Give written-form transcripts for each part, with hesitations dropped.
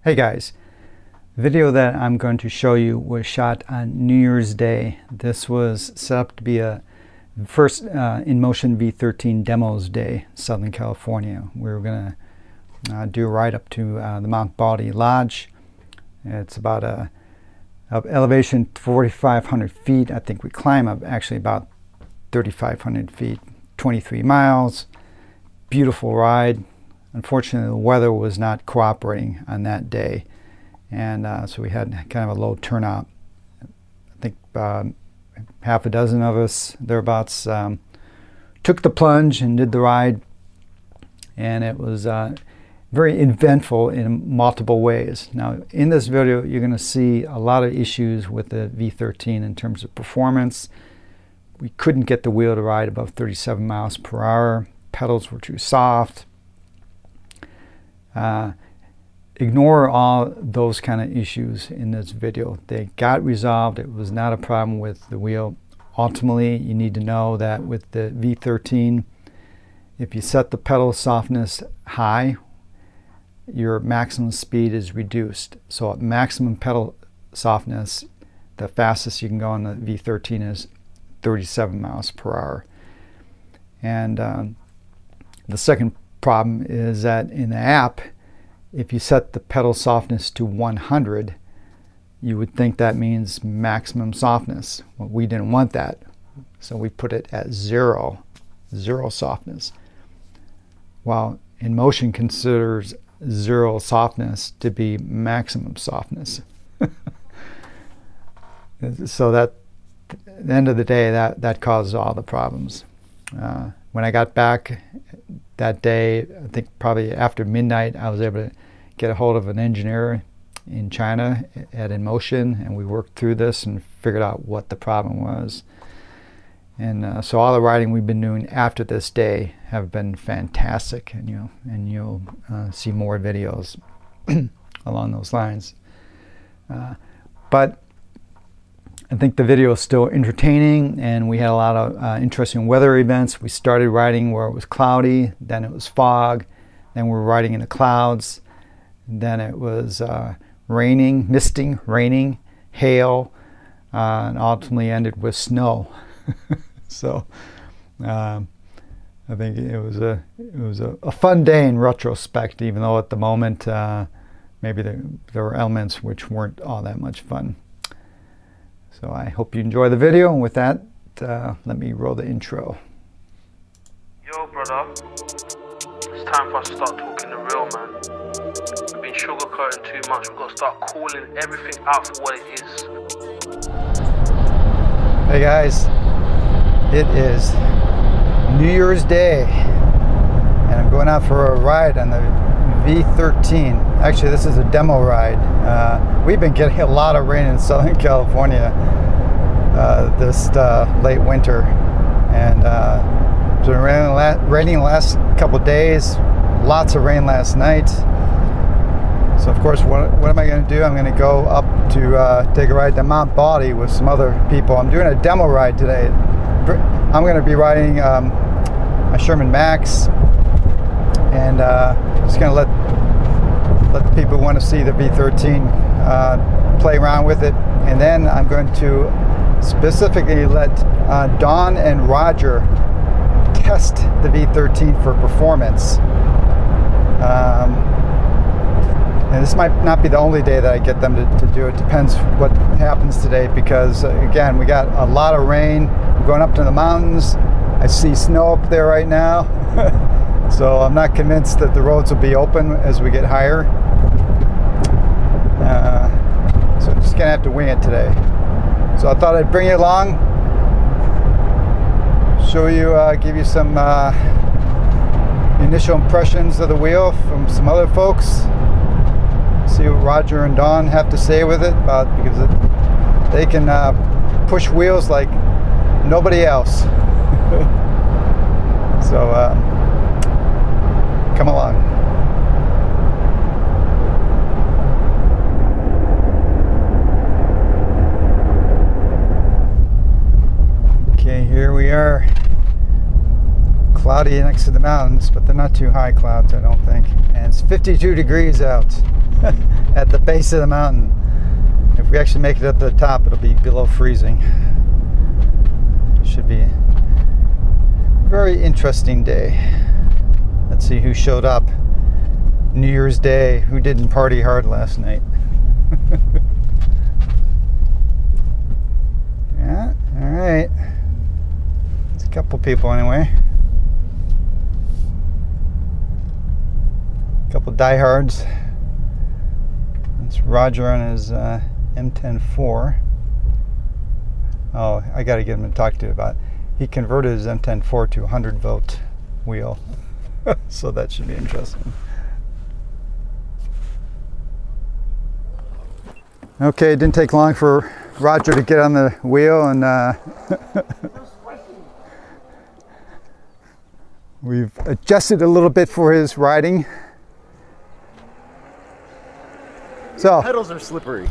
Hey guys, the video that I'm going to show you was shot on New Year's Day. This was set up to be a first in-motion V13 demos day, Southern California. We were going to do a ride up to the Mount Baldy Lodge. It's about a elevation 4,500 feet. I think we climb up actually about 3,500 feet, 23 miles. Beautiful ride. Unfortunately, the weather was not cooperating on that day, and so we had kind of a low turnout. I think half a dozen of us, thereabouts, took the plunge and did the ride, and it was very eventful in multiple ways. Now, in this video, you're going to see a lot of issues with the V13 in terms of performance. We couldn't get the wheel to ride above 37 miles per hour. Pedals were too soft. Ignore all those kind of issues in this video. They got resolved. It was not a problem with the wheel. Ultimately, you need to know that with the V13, if you set the pedal softness high, your maximum speed is reduced. So at maximum pedal softness, the fastest you can go on the V13 is 37 miles per hour. And the second problem is that in the app, if you set the pedal softness to 100, you would think that means maximum softness. Well, we didn't want that, so we put it at zero softness. While InMotion considers zero softness to be maximum softness. So that, at the end of the day, that causes all the problems. When I got back that day, I think probably after midnight, I was able to get a hold of an engineer in China at InMotion, and we worked through this and figured out what the problem was. And so all the riding we've been doing after this day have been fantastic, and you'll see more videos along those lines. But I think the video is still entertaining, and we had a lot of interesting weather events. We started riding where it was cloudy, then it was fog, then we were riding in the clouds, then it was raining, misting, raining, hail, and ultimately ended with snow. So I think it was a fun day in retrospect, even though at the moment maybe there were elements which weren't all that much fun. So I hope you enjoy the video, and with that, let me roll the intro. Yo, brother, it's time for us to start talking the real, man. We've been sugarcoating too much. We've got to start calling everything out for what it is. Hey guys, it is New Year's Day, and I'm going out for a ride on the V13. Actually, this is a demo ride. We've been getting a lot of rain in Southern California this late winter, and it's been raining the last couple of days. Lots of rain last night. So of course, what am I going to do? I'm going to go up to take a ride to Mount Baldy with some other people. I'm doing a demo ride today. I'm going to be riding a Sherman Max, and just going to let the people who want to see the V13 play around with it, and then I'm going to specifically let Don and Roger test the V13 for performance. And this might not be the only day that I get them to do it. Depends what happens today, because again, we got a lot of rain. We're going up to the mountains. I see snow up there right now. So I'm not convinced that the roads will be open as we get higher. So I'm just gonna have to wing it today. So I thought I'd bring you along, show you, give you some initial impressions of the wheel from some other folks. See what Roger and Don have to say with it, because they can push wheels like nobody else. So come along. Okay, here we are. Cloudy next to the mountains, but they're not too high clouds, I don't think. And it's 52 degrees out. at the base of the mountain. If we actually make it up to the top, it'll be below freezing. Should be a very interesting day. Let's see who showed up. New Year's Day, who didn't party hard last night? Yeah, all right. It's a couple people anyway. A couple diehards. That's Roger on his M10-4. Oh, I got to get him to talk to you about it. He converted his M10-4 to a 100-volt wheel. So that should be interesting. Okay, it didn't take long for Roger to get on the wheel, and we've adjusted a little bit for his riding. So pedals are slippery.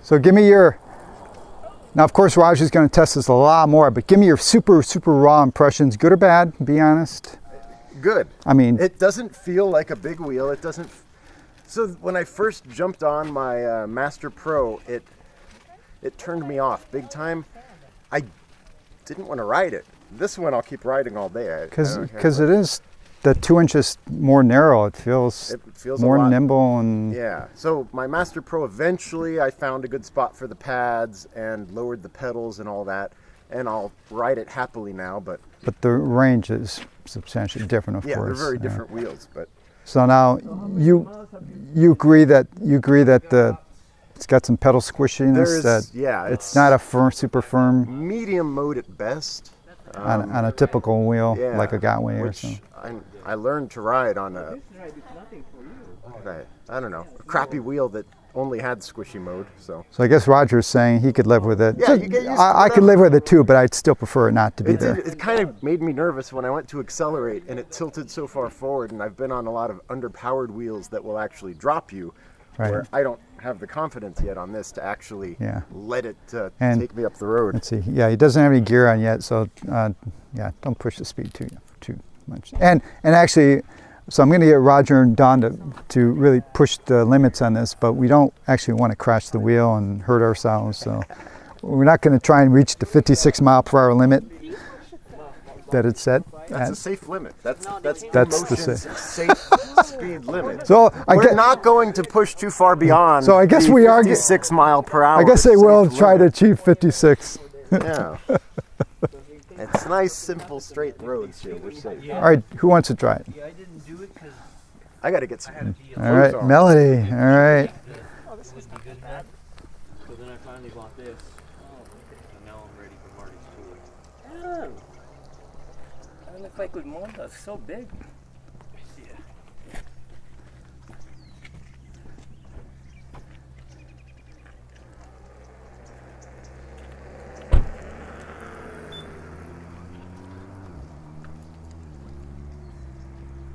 So give me your, now of course Roger's going to test this a lot more, but give me your super raw impressions, good or bad, be honest. Good. I mean, it doesn't feel like a big wheel. It doesn't. So when I first jumped on my Master Pro, it turned me off big time. I didn't want to ride it. This one I'll keep riding all day. Because it is the 2 inches more narrow. It feels more nimble and yeah. So my Master Pro, eventually I found a good spot for the pads and lowered the pedals and all that, and I'll ride it happily now. But the range is substantially different, of course. Yeah, they're very different wheels. But so now you agree that it's got some pedal squishiness. It's not a super firm. Medium mode at best. On a typical wheel, like a Gotway or something. I learned to ride on a crappy wheel that only had squishy mode. So I guess Roger's saying he could live with it. Yeah, you get used to I could live with it too, but I'd still prefer it not to be there. It kind of made me nervous when I went to accelerate and it tilted so far forward, and I've been on a lot of underpowered wheels that will actually drop you, where I don't have the confidence yet on this to actually let it take me up the road. Let's see. Yeah, he doesn't have any gear on yet, so yeah, don't push the speed too much. And actually, so I'm going to get Roger and Don to really push the limits on this, but we don't actually want to crash the wheel and hurt ourselves. So we're not going to try and reach the 56 mile/hour limit that it's set. That's a safe limit. That's the safe speed limit. So we're not going to push too far beyond. So I guess we are 56 mile/hour. I guess they will try to achieve 56. Yeah. It's nice, simple, straight roads here. We're safe. All right, who wants to try it? Yeah, I didn't do it because I got to get some. All right, Melody. All right. Oh, this would be good, man. So then I finally bought this. And now I'm ready for Marty's tour. Yeah. I don't know if I could mount that. It's so big. Yeah.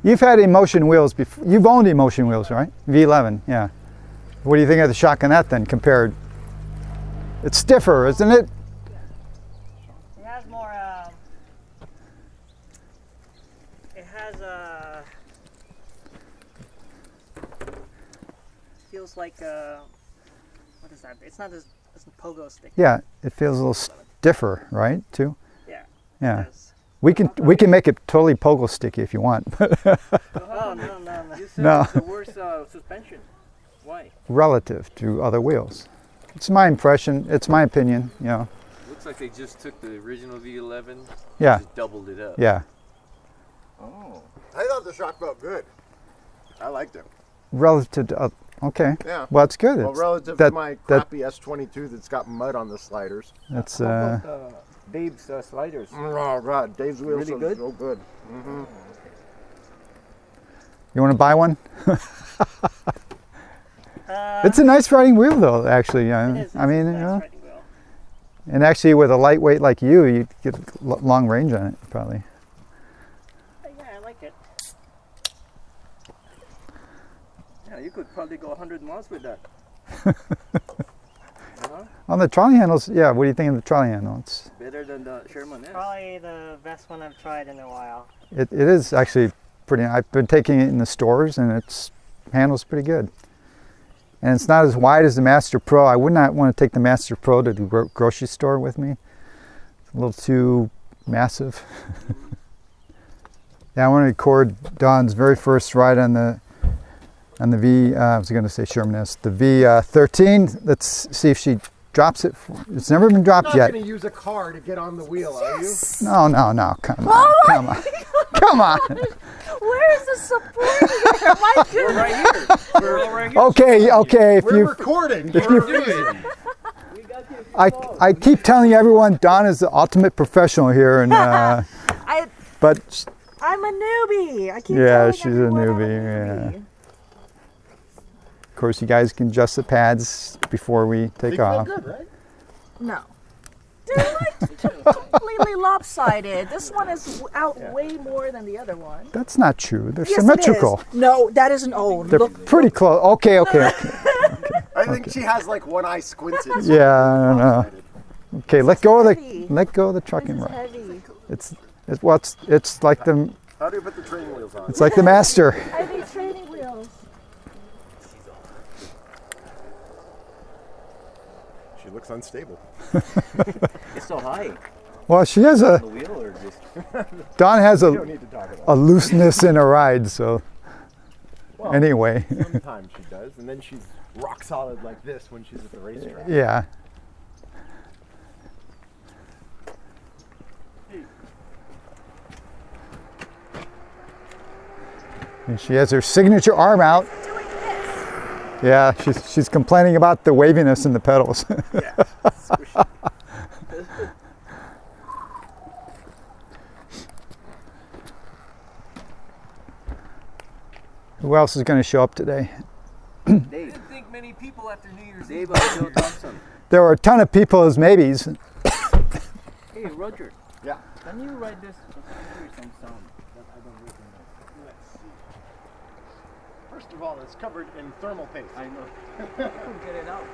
You've had Emotion wheels before. You've owned Emotion wheels, right? V11, yeah. What do you think of the shock on that then compared? It's stiffer, isn't it? It has more, it has feels like, what is that? It's not as pogo stick. Yeah, it feels a little stiffer, right, too? Yeah. Yeah. We can make it totally pogo sticky if you want. Oh, no. You said it's the worst suspension. Why? Relative to other wheels. It's my impression. It's my opinion. You know. Looks like they just took the original V11. Yeah. And just doubled it up. Yeah. Oh. I thought the shock felt good. I liked it. Relative to okay. Yeah. Well, it's good. Well, relative to my crappy S22 that's got mud on the sliders. That's Dave's sliders. Oh God, Dave's wheels really good? so good. Mm-hmm. You want to buy one? It's a nice riding wheel, though. Actually, yeah. I mean, you know, and actually, with a lightweight like you get long range on it, probably. Yeah, I like it. Yeah, you could probably go 100 miles with that. On the trolley handles, yeah. What do you think of the trolley handle? It's better than the Sherman S. Probably the best one I've tried in a while. it is actually pretty. I've been taking it in the stores, and it's handles pretty good. and it's not as wide as the Master Pro. I would not want to take the Master Pro to the grocery store with me. It's a little too massive. Yeah, I want to record Dawn's very first ride on the V. I was going to say Sherman-esque, the V13. Let's see if she drops it. It's never been dropped yet. You're not going to use a car to get on the wheel, are you? No, no, no. Come on, come on, come on. Where's the support here? My goodness. We're right here. We're all right here. Okay, okay. If We're you, recording. if you, I keep telling everyone Dawn is the ultimate professional here, and but I'm a newbie. I keep yeah, telling she's a everyone I'm newbie. Yeah. Of course, you guys can adjust the pads before we take off. Good, right? No. They're like completely lopsided. This one is out way more than the other one. That's not true. They're Yes, it symmetrical. is. No, that isn't old. They're pretty close. Okay, okay, okay. I think she has like one eye squinted. Yeah, I don't know. Okay, let go of heavy. the trucking This is rod. heavy. It's like the How do you put the training wheels on? it's like the Master. I need training wheels. She looks unstable. It's so high. Well, she has The a wheel or just Dawn has We don't a need to talk about a looseness in her ride. So Well, anyway, it. Sometimes she does, and then she's rock solid like this when she's at the racetrack. yeah. And she has her signature arm out. Doing this. Yeah, she's complaining about the waviness in the pedals. Who else is going to show up today? Dave. Didn't think many people after New Year's Eve. Joe Thompson. There were a ton of people as maybes. Hey, Roger. Yeah. Can you write this? Hear some sound that I don't recognize. Let's see. First of all, it's covered in thermal paste. I know. Couldn't get it out.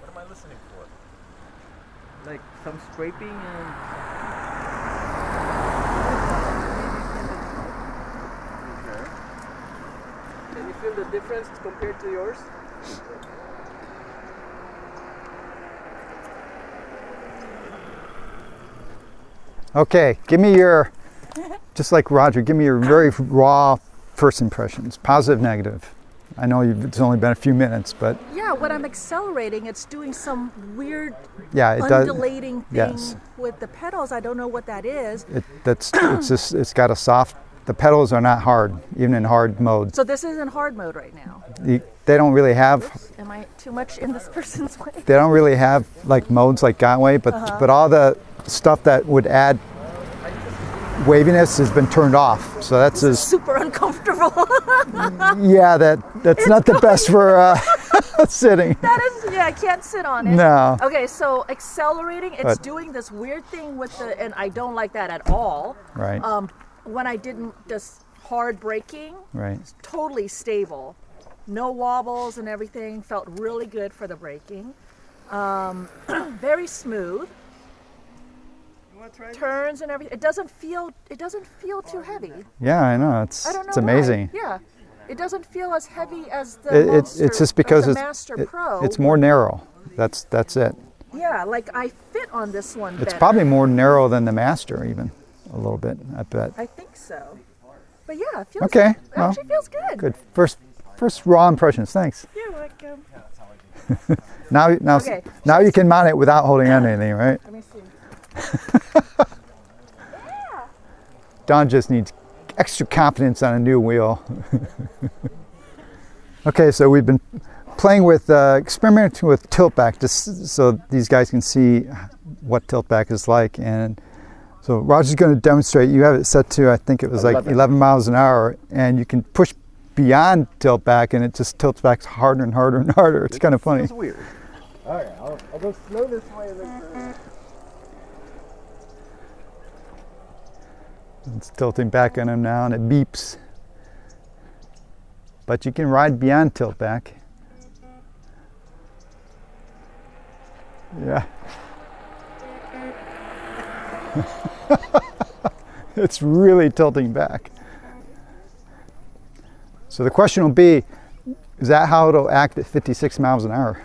What am I listening for? Like some scraping and. Okay. Can you feel the difference compared to yours? Okay, give me your, just like Roger, give me your very raw first impressions, positive, negative. I know it's only been a few minutes, but Yeah, when I'm accelerating, it's doing some weird yeah, it does. undulating thing Yes. with the pedals. I don't know what that is. It's got a soft. The pedals are not hard, even in hard mode. So this is in hard mode right now. They don't really have. Am I too much in this person's way? They don't really have like modes like Gotway, but all the stuff that would add waviness has been turned off. So that's as Super uncomfortable. yeah. That's not the best for sitting. That is, yeah, I can't sit on it. No. Okay, so accelerating, it's But- doing this weird thing with the, and I don't like that at all. Right. When I did this hard braking, Right. totally stable. No wobbles and everything, felt really good for the braking. Very smooth. You want to try? Turns and everything. It doesn't feel too heavy. Yeah, I know. It's I don't know. it's amazing. Why. Yeah. It doesn't feel as heavy as the It's just because the it's Master Pro. it's more narrow. That's it. Yeah, like I fit on this one It's better. probably more narrow than the Master, even a little bit. I bet. I think so. But yeah, it feels Okay, It well, actually feels good. Good. First raw impressions. Thanks. You're welcome. Now Okay. now you can mount it without holding on to anything, right? Let me see. Don just needs extra confidence on a new wheel. Okay, so we've been playing with, experimenting with tilt back, just so these guys can see what tilt back is like. And so Roger's going to demonstrate. You have it set to, I think it was like 11 miles an hour, and you can push beyond tilt back, and it just tilts back harder and harder and harder. It's kind of funny. It's weird. All right, I'll go slow this way. Then It's tilting back on him now, and it beeps. But you can ride beyond tilt back. Yeah. It's really tilting back. So the question will be, is that how it'll act at 56 miles an hour?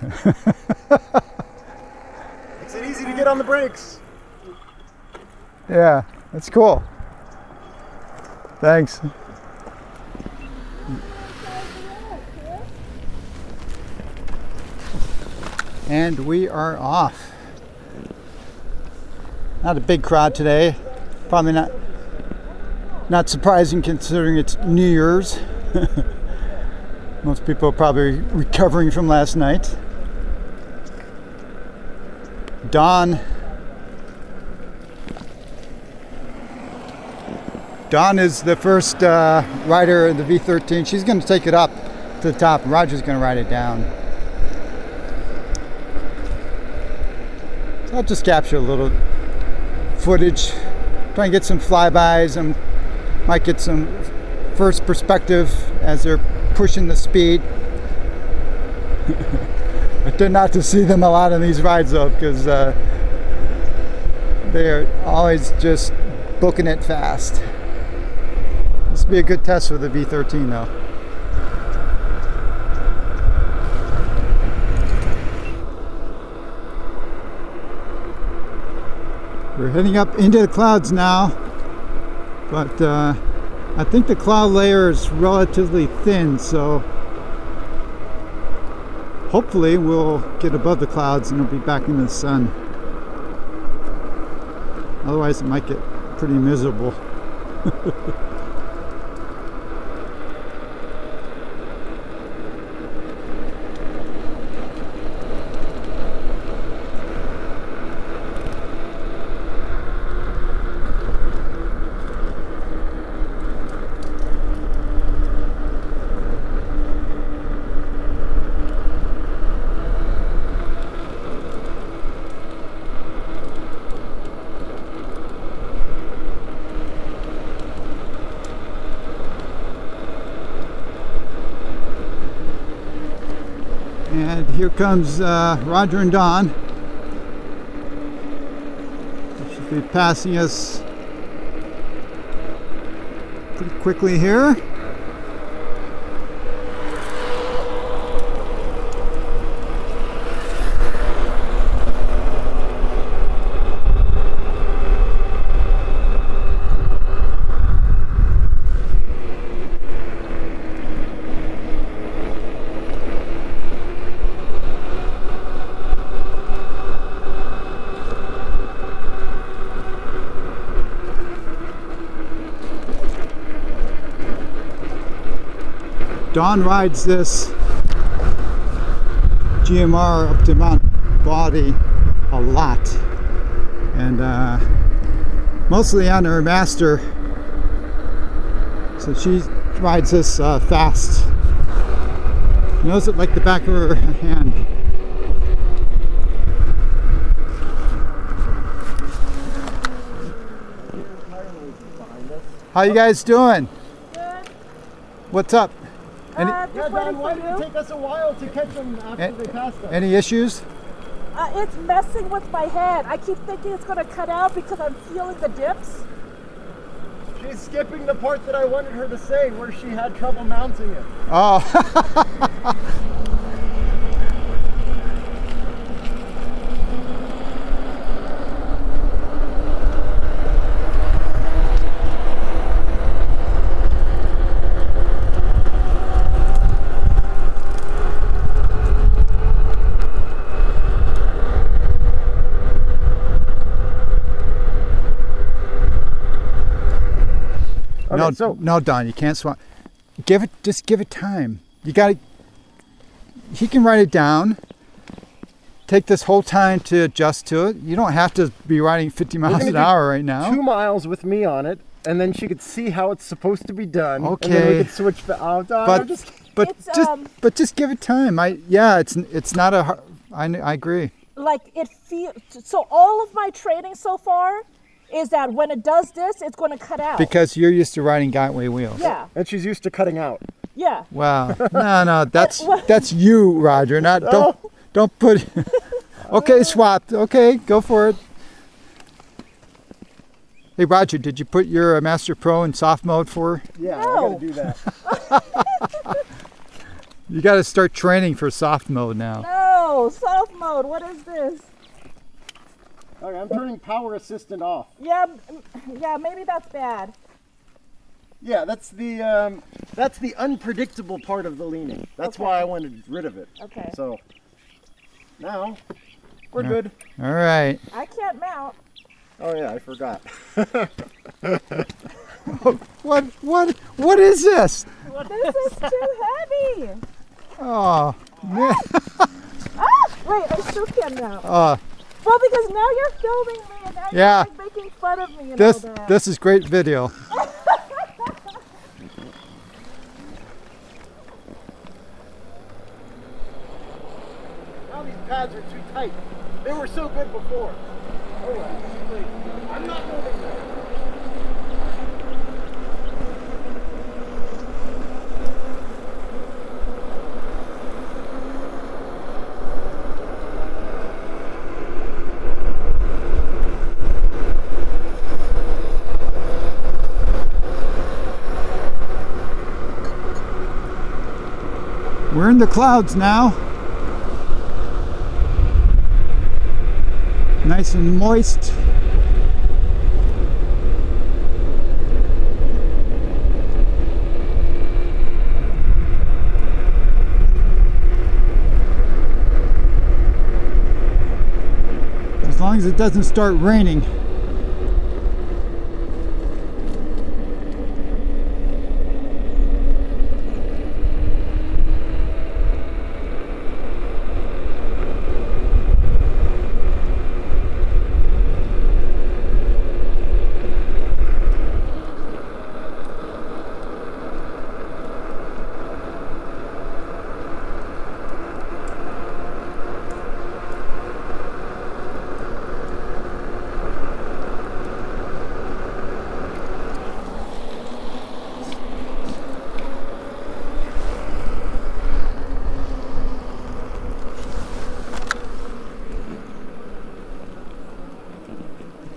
Makes it easy to get on the brakes. Yeah, that's cool. Thanks. And we are off. Not a big crowd today. Probably not surprising considering it's New Year's. Most people are probably recovering from last night. Dawn is the first rider of the V13. She's going to take it up to the top. Roger's going to ride it down. So I'll just capture a little footage, try and get some flybys, and might get some first perspective as they're pushing the speed. I tend not to see them a lot on these rides though, because they're always just booking it fast. This will be a good test for the V13 though. We're heading up into the clouds now, but I think the cloud layer is relatively thin, so hopefully we'll get above the clouds and it'll be back in the sun. Otherwise it might get pretty miserable. And here comes Roger and Dawn. They should be passing us pretty quickly here. Dawn rides this GMR up to Mount Body a lot, and mostly on her master, so she rides this fast. Knows it like the back of her hand. How you guys doing? Good. What's up? Just Yeah, waiting Don, for why did it you. take us a while to catch them after they passed us? Any issues? It's messing with my head. I keep thinking it's going to cut out because I'm feeling the dips. She's skipping the part that I wanted her to say, where she had trouble mounting it. Oh. Okay, no, Don, you can't swap. Just give it time. You got to. He can write it down. Take this whole time to adjust to it. You don't have to be riding 50 miles an hour right now. 2 miles with me on it, and then she could see how it's supposed to be done. Okay. And then we could switch out. But just give it time. It's not a. I agree. Like it feels. So all of my training so far is that when it does this, it's going to cut out. Because you're used to riding Gotway wheels. Yeah. And she's used to cutting out. Yeah. Wow. No, that's you, Roger. Not don't put. Okay, swapped. Okay, go for it. Hey Roger, did you put your Master Pro in soft mode for her? Yeah, I No. gotta do that. You got to start training for soft mode now. No, soft mode. What is this? Okay, I'm turning power assistant off. Yeah, yeah, maybe that's bad. Yeah, that's the unpredictable part of the leaning. That's Okay. why I wanted rid of it. Okay. So now we're Yeah. good. All right. I can't mount. Oh yeah, I forgot. What is this? This is too heavy. Oh, man. Wait, I still can't mount. Oh, Well, because now you're filming me and now Yeah. you're like, making fun of me and this all that. this is great video. Now these pads are too tight. They were so good before. Oh well. I'm not moving them. We're in the clouds now. Nice and moist. As long as it doesn't start raining.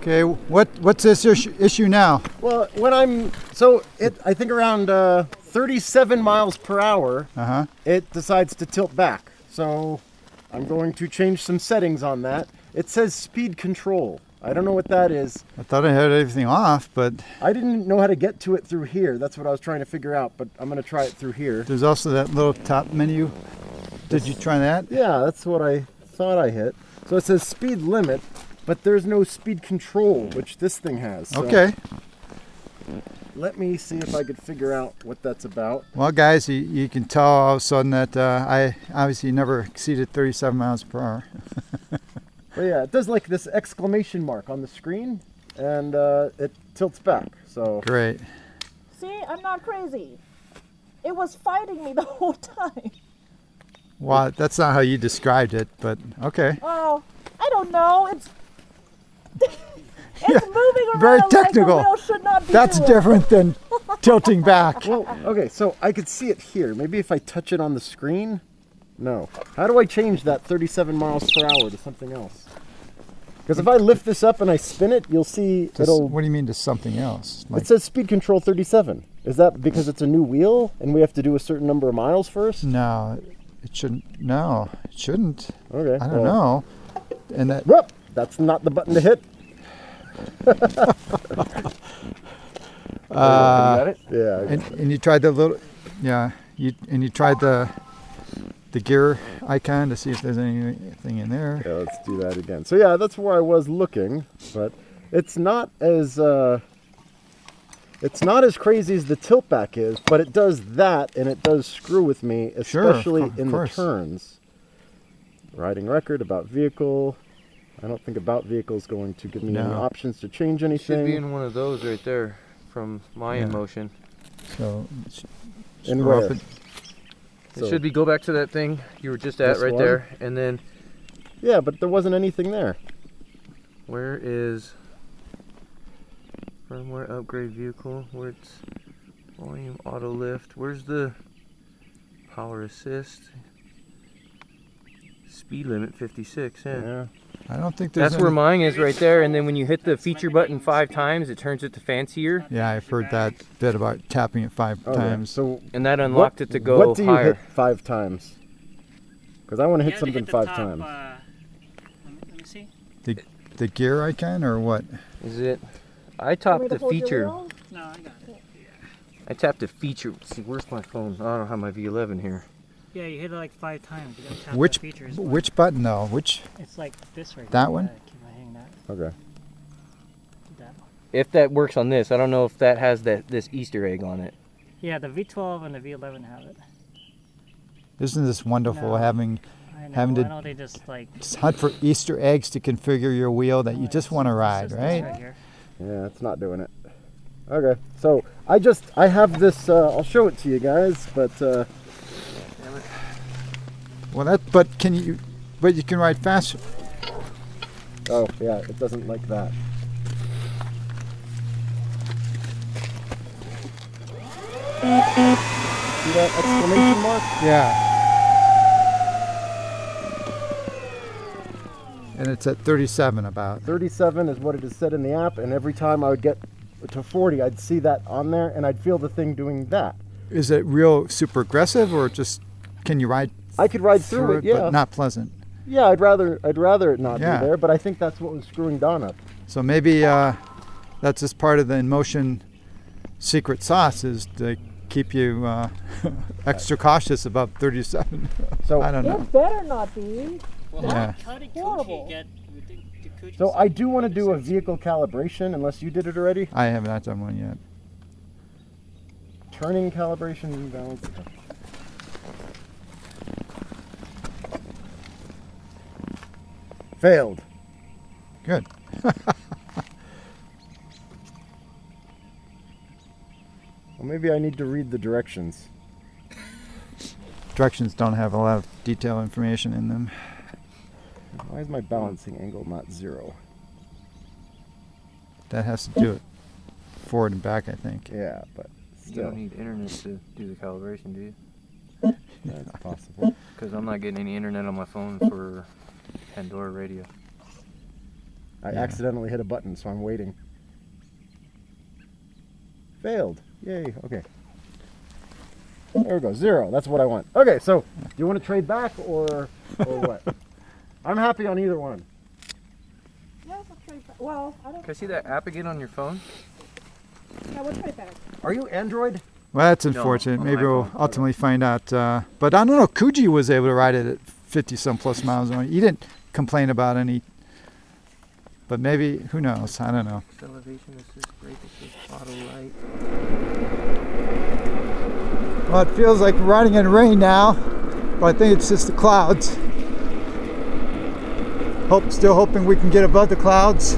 Okay, what's this issue now? Well, when I think around 37 miles per hour, it decides to tilt back. So I'm going to change some settings on that. It says speed control. I don't know what that is. I thought I had everything off, but I didn't know how to get to it through here. That's what I was trying to figure out, but I'm going to try it through here. there's also that little top menu. Did you try that? Yeah, that's what I thought I hit. So it says speed limit, but there's no speed control, which this thing has. So Okay. let me see if I could figure out what that's about. Well, guys, you can tell all of a sudden that I obviously never exceeded 37 miles per hour. But yeah, it does like this exclamation mark on the screen, and it tilts back. So Great. See, I'm not crazy. It was fighting me the whole time. Well, that's not how you described it, but okay. Oh, I don't know. It's moving around very like technical. the wheel should not be That's doing. different than tilting back. well, okay, so I could see it here. Maybe if I touch it on the screen. No. How do I change that 37 miles per hour to something else? Because if I lift this up and I spin it, you'll see it'll. What do you mean to something else? It says speed control 37. Is that because it's a new wheel and we have to do a certain number of miles first? No, it shouldn't. No, it shouldn't. Okay. I don't know. And that. Whoop! That's not the button to hit. Got it? Yeah. And you tried the little. Yeah. You tried the gear icon to see if there's anything in there. Yeah, let's do that again. So yeah, that's where I was looking, but it's not as crazy as the tilt back is, but it does that, and it does screw with me, especially in the turns. Riding record, about vehicle. I don't think about vehicle is going to give me any options to change anything. Should be in one of those right there from my emotion. So. And screw where? up It should be go back to that thing you were just at This right one? there, and then Yeah, but there wasn't anything there. where is firmware upgrade vehicle? Where it's volume auto lift? Where's the power assist? Speed limit 56. Yeah. Yeah. I don't think there's That's where mine is right there, and then when you hit the feature button 5 times, it turns it to fancier. Yeah, I've heard that bit about tapping it 5 times. So And that unlocked it to go what do you higher. hit 5 times? Because I want to hit You have something the 5 top, times. let me see. The gear icon or what? Is it? I tapped the feature. No, I got it. I tapped the feature. Let's see, where's my phone? I don't have my V11 here. Yeah, you hit it like 5 times. You gotta tap Which the features. which button though? Which? It's like this right That here. one? Keep my hang that. Okay. That one. If that works on this, I don't know if that has this Easter egg on it. Yeah, the V12 and the V11 have it. Isn't this wonderful No. having I know. Having to I know they just like. hunt for Easter eggs to configure your wheel that you just want to ride, It's just right? this right here. Yeah, it's not doing it. Okay, so I have this, I'll show it to you guys, but Well, but you can ride faster. oh yeah, it doesn't like that. See that exclamation mark? Yeah. And it's at 37 about. 37 is what it is said in the app, and every time I would get to 40, I'd see that on there, and I'd feel the thing doing that. Is it real super aggressive or just can you ride I could ride through it, yeah. but not pleasant? Yeah, I'd rather it not Yeah. be there, but I think that's what was screwing Don up. So maybe that's just part of the InMotion secret sauce is to keep you extra cautious about 37. So I don't know. It better not be. Yeah. How did Horrible. Coochie get? Did Coochie So say I do want to what do a it says? vehicle calibration, unless you did it already. I have not done one yet. Turning calibration balance. Failed. Good. Well, maybe I need to read the directions. Directions don't have a lot of detailed information in them. Why is my balancing angle not 0? That has to do it forward and back, I think. Yeah, but You still, don't need internet to do the calibration, do you? that's possible. Because I'm not getting any internet on my phone for Pandora radio. I Yeah. accidentally hit a button, so I'm waiting. Failed. Yay, okay. There we go, 0. That's what I want. Okay, so do you want to trade back or what? I'm happy on either one. Yeah, we'll trade back. Well, I don't. Can I see that app again on your phone? Yeah, we'll trade back. Are you Android? Well, that's No, unfortunate. on Maybe we'll iPhone. ultimately find out. But I don't know. Kuji was able to ride it at 50 some plus miles an hour. He didn't complain about any. But maybe, who knows? I don't know. Elevation assist, brake assist, auto light. Well, it feels like we're riding in rain now, but I think it's just the clouds. Still hoping we can get above the clouds.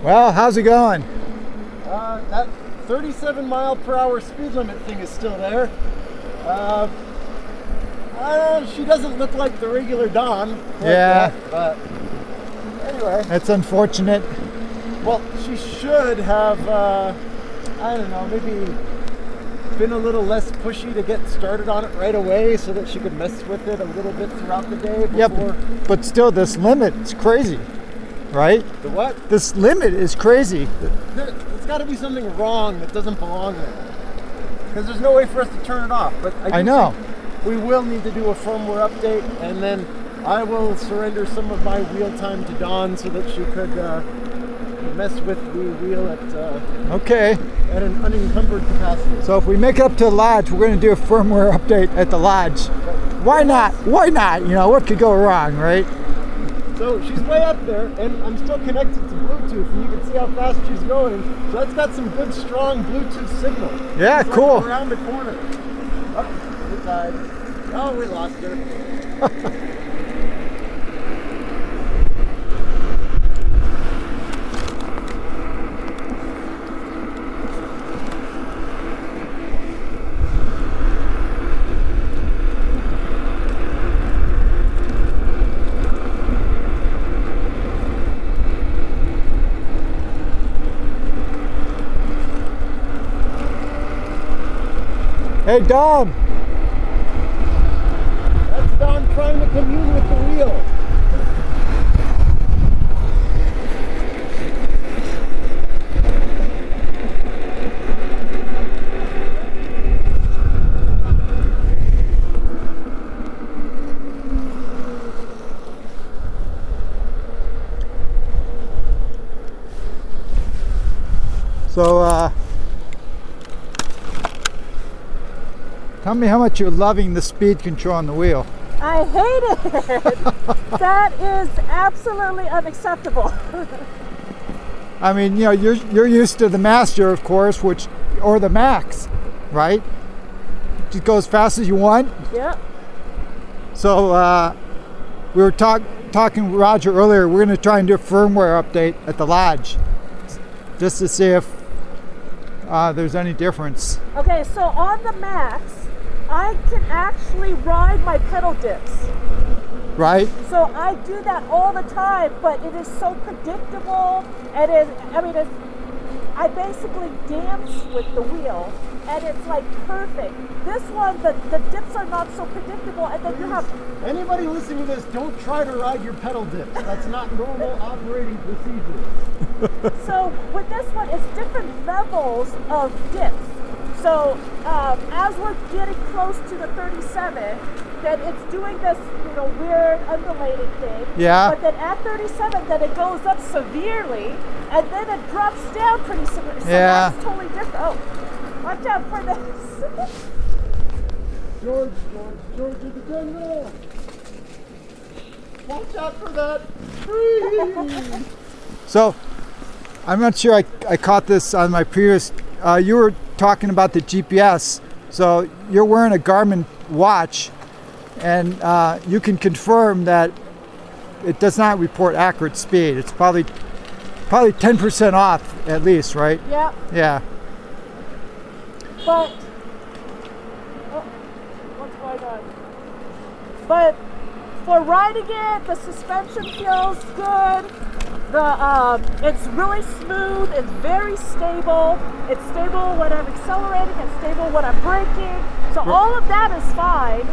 Well, how's it going? That 37-mile-per-hour speed limit thing is still there. She doesn't look like the regular Dawn. Yeah. But anyway, That's unfortunate. well, she should have, I don't know, maybe been a little less pushy to get started on it right away so that she could mess with it a little bit throughout the day before. Yeah, but still, this limit is crazy, right? The what? This limit is crazy. There's got to be something wrong that doesn't belong there. Because there's no way for us to turn it off. But I know. think we will need to do a firmware update, and then I will surrender some of my wheel time to Dawn so that she could mess with the wheel Okay. at an unencumbered capacity. So if we make it up to the lodge, we're going to do a firmware update at the lodge. Why not? Why not? You know, what could go wrong, right? So she's way up there, and I'm still connected to Bluetooth, and you can see how fast she's going. So that's got some good, strong Bluetooth signal. Yeah, It's cool. Right around the corner. Oh, we died. Oh, we lost her. Hey, Dom. That's Don trying to commune with the wheel. So, tell me how much you're loving the speed control on the wheel. I hate it. That is absolutely unacceptable. I mean, you know, you're used to the Master, of course, or the Max, right? Just go as fast as you want. Yep. So we were talking with Roger earlier. We're going to try and do a firmware update at the lodge, just to see if there's any difference. Okay, so on the Max, I can actually ride my pedal dips. Right? So I do that all the time, but it is so predictable, and I basically dance with the wheel, and it's like perfect. This one, the dips are not so predictable, and then you have... Anybody listening to this, don't try to ride your pedal dips. That's not normal operating procedure. So with this one, it's different levels of dips. So as we're getting close to the 37, then it's doing this, you know, weird undulating thing. Yeah. But then at 37, then it goes up severely, and then it drops down pretty severely. So Yeah. that's totally different. Oh, watch out for this. George to the general. Watch out for that tree. So, I'm not sure I caught this on my previous, you were talking about the GPS. So you're wearing a Garmin watch, and you can confirm that it does not report accurate speed. It's probably 10% off at least, right? Yeah. Yeah. But what's going on? But for riding it, the suspension feels good. It's really smooth. It's very stable. It's stable when I'm accelerating. It's stable when I'm braking. So all of that is fine.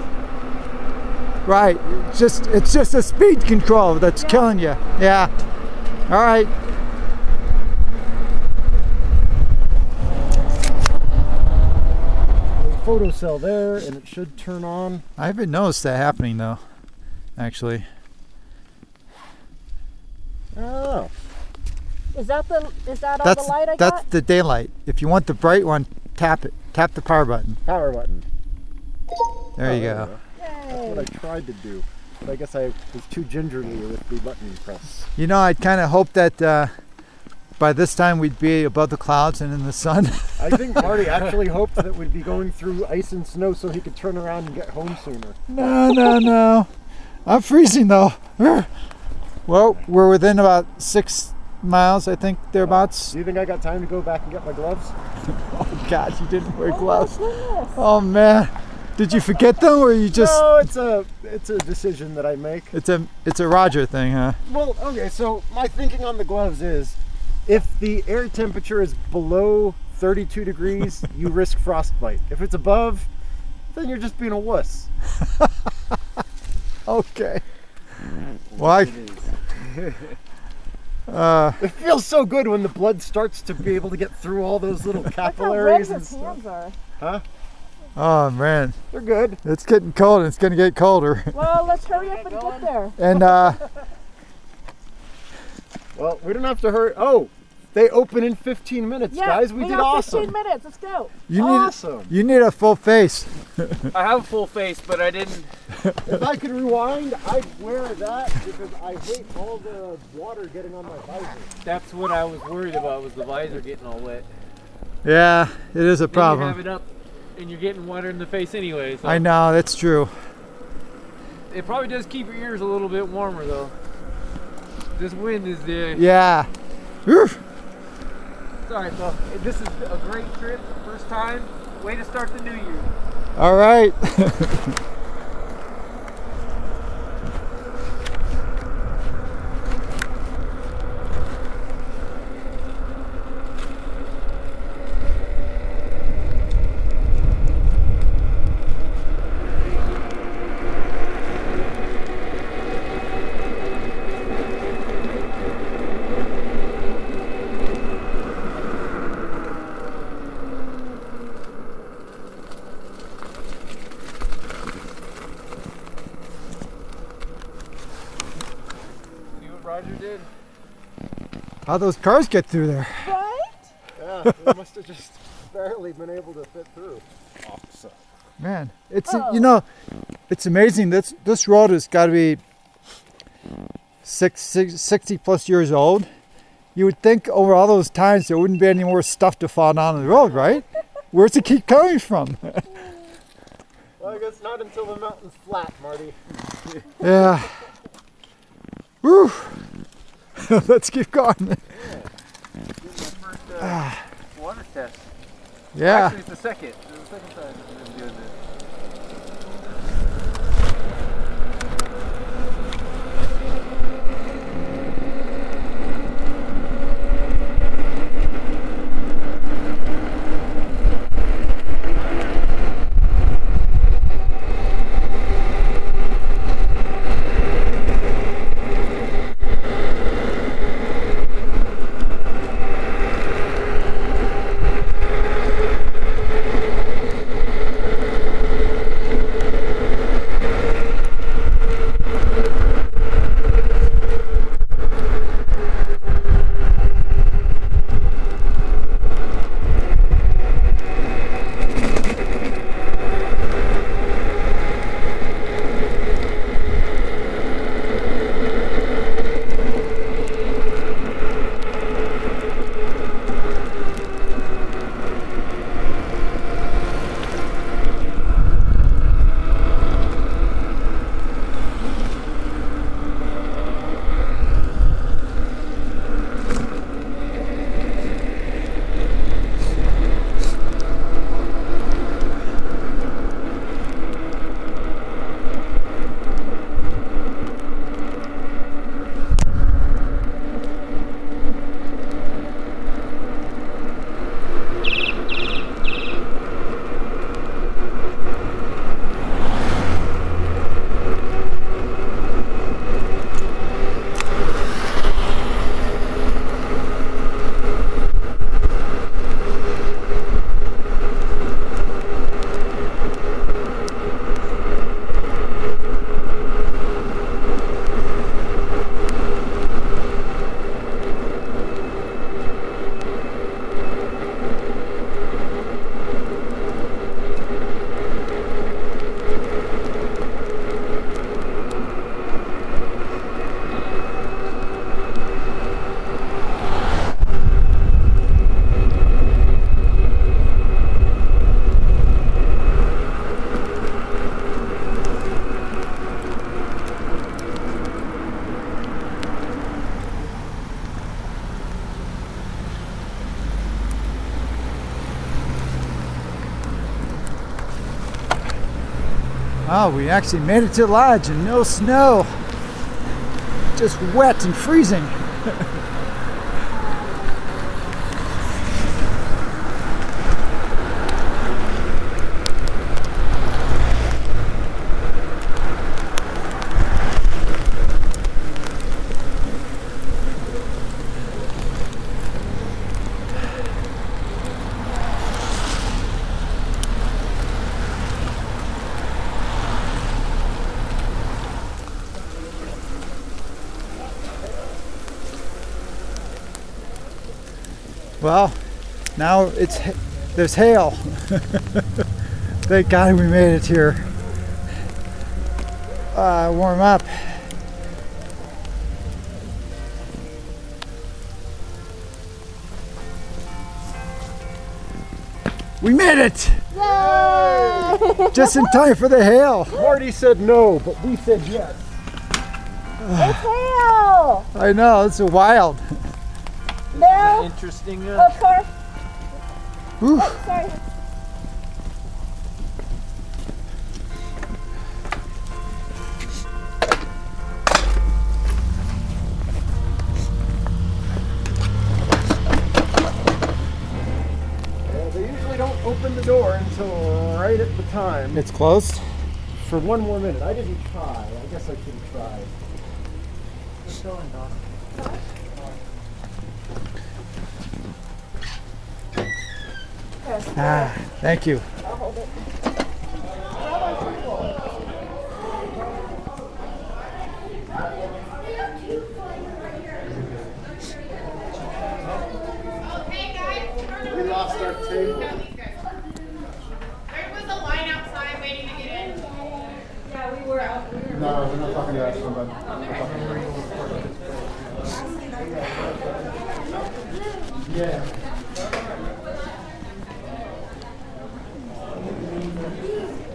Right. It's just a speed control that's killing you. Yeah. All right. Photo cell there, and it should turn on. I haven't noticed that happening though, actually. Oh. Is that all the light I got? That's the daylight. If you want the bright one, tap it. Tap the power button. Power button. There you go. That's what I tried to do, but I guess I was too gingerly with the button press. You know, I'd kind of hoped that by this time we'd be above the clouds and in the sun. I think Marty actually hoped that we'd be going through ice and snow so he could turn around and get home sooner. No. I'm freezing though. Well, we're within about 6 miles, I think, thereabouts. Do you think I got time to go back and get my gloves? Oh God, you didn't wear gloves. My goodness. Oh man, did you forget them, or you just? No, it's a decision that I make. It's a Roger thing, huh? Well, okay, so my thinking on the gloves is, if the air temperature is below 32 degrees, you risk frostbite. If it's above, then you're just being a wuss. Okay. Well, it feels so good when the blood starts to be able to get through all those little capillaries and his stuff. hands are. Huh? oh man, They're good. it's getting cold, and it's gonna get colder. Well, let's hurry up and get there. And Well, we don't have to hurry. Oh, they open in 15 minutes, Yeah, guys. We did got awesome. 15 minutes. Let's go. Awesome. you need a full face. I have a full face, but I didn't. If I could rewind, I'd wear that because I hate all the water getting on my visor. That's what I was worried about, was the visor getting all wet. Yeah, it is a Then you problem. have it up, and you're getting water in the face anyway. So I know, that's true. it probably does keep your ears a little bit warmer though. This wind is the. Yeah. Oof. Sorry, so this is a great trip. First time. Way to start the new year. All right. Roger did. How'd those cars get through there? Right? Yeah, they must have just barely been able to fit through. Awesome. Man, it's you know, it's amazing. This road has got to be 60 plus years old. You would think over all those times there wouldn't be any more stuff to fall down the road, right? Where's it keep coming from? Well, I guess not until the mountain's flat, Marty. Yeah. Woo! Let's keep going. This is my first water test. Yeah. Actually, it's the second. It's the second time I've been doing this. Oh, we actually made it to the lodge and no snow. Just wet and freezing. Well, now there's hail. Thank God we made it here. Warm up. We made it! Yay! Just in time for the hail. Marty said no, but we said yes. It's hail! I know, it's wild. Now, Interesting. of course. Whew. Oh, sorry. They usually don't open the door until right at the time. It's closed. For one more minute. I didn't try. I guess I should have tried. What's going on? Ah, thank you. I'll hold it.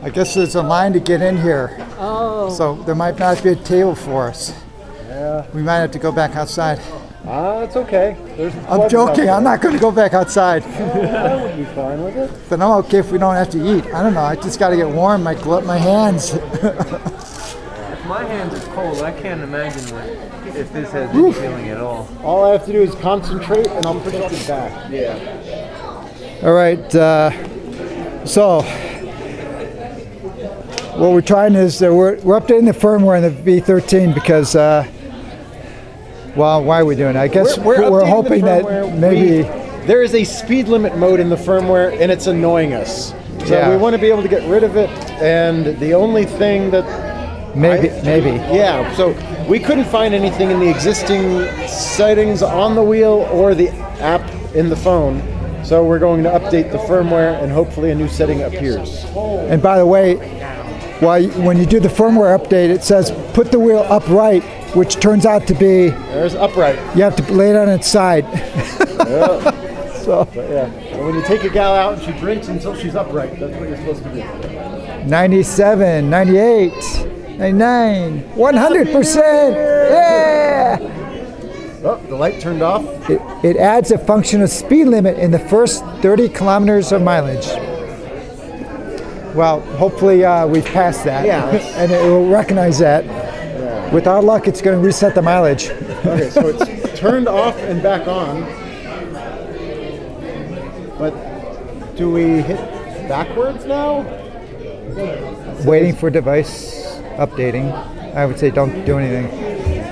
I guess there's a line to get in here. Oh. So there might not be a table for us. Yeah. We might have to go back outside. It's okay. There's I'm joking. I'm not going to go back outside. That would be fine with it. But I'm okay if we don't have to eat. I don't know. I just got to get warm. Might glow up my hands. If my hands are cold, I can't imagine if this has any feeling at all. All I have to do is concentrate, and I'll push it back. Yeah. All right. So what we're trying is we're updating the firmware in the V13 because. Well, why are we doing it? I guess we're hoping that maybe there is a speed limit mode in the firmware, and it's annoying us. So Yeah. we want to be able to get rid of it. And the only thing that maybe. Yeah, so we couldn't find anything in the existing settings on the wheel or the app in the phone. So we're going to update the firmware, and hopefully a new setting appears. And by the way, when you do the firmware update, it says put the wheel upright, which turns out to be There's upright. you have to lay it on its side. So But yeah, and when you take a gal out and she drinks until she's upright, that's what you're supposed to do. 97, 98, 99, 100%. Yeah! Oh, the light turned off. It adds a function of speed limit in the first 30 kilometers of mileage. Well, hopefully we've passed that. Yeah. And it will recognize that. Yeah. With our luck, it's going to reset the mileage. Okay, so it's turned off and back on. But do we hit backwards now? Waiting for device updating. I would say don't do anything.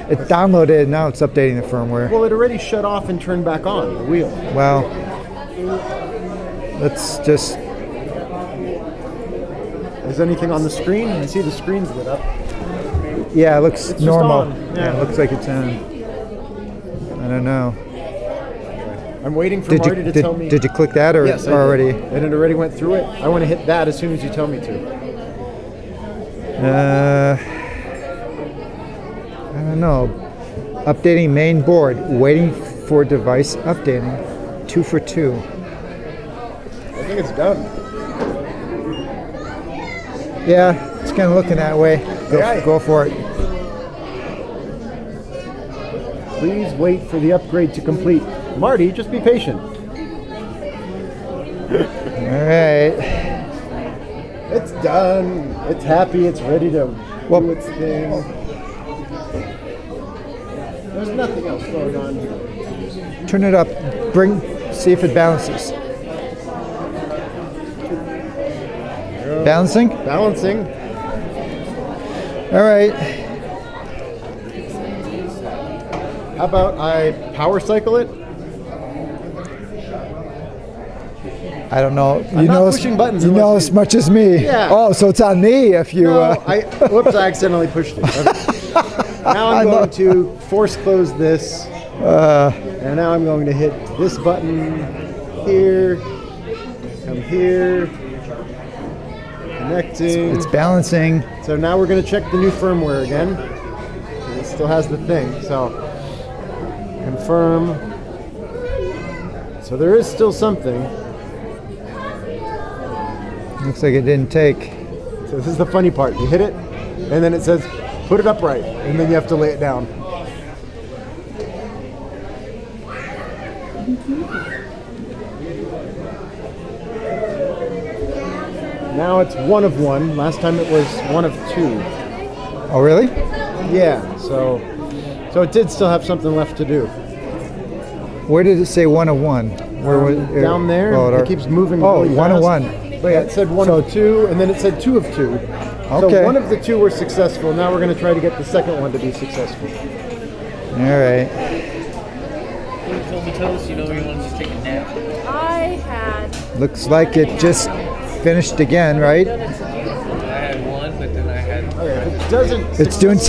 It's downloaded, now it's updating the firmware. Well, it already shut off and turned back on, the wheel. Well, let's just... Is anything on the screen? I see the screen's lit up. Yeah, it looks It's normal. just on. Yeah, it looks like it's on. I don't know. I'm waiting for Marty to tell me. Did you click that or Yes, I did. already? And it already went through it. I want to hit that as soon as you tell me to. I don't know. Updating main board. Waiting for device updating. 2 for 2. I think it's done. Yeah, it's kind of looking that way. Go for it. Please wait for the upgrade to complete. Marty, just be patient. All right. It's done. It's happy. It's ready to do its thing. There's nothing else going on here. Turn it up. See if it balances. Balancing? Balancing. All right. How about I power cycle it? I don't know. I'm not pushing buttons You know unless as much as me. Yeah. Oh, so it's on me if you. No, whoops, I accidentally pushed it. Okay. Now I'm going to force close this. And now I'm going to hit this button here. Come here. Connecting. It's balancing. So now we're going to check the new firmware again. It still has the thing. So confirm. So there is still something. Looks like it didn't take. So this is the funny part. You hit it, and then it says, put it upright, and then you have to lay it down. Now it's 1 of 1. Last time it was 1 of 2. Oh, really? Yeah, so it did still have something left to do. Where did it say 1 of 1? Where was it? Down there, it keeps moving really 1 of fast. 1. But yeah, it said 1 of 2, and then it said 2 of 2. Okay. So 1 of the 2 were successful. Now we're going to try to get the second one to be successful. All right. Tell us, you know, you want to just take a nap. I had. Looks like it just finished again, right? I had one, but then I had. Okay, if it doesn't. It's doing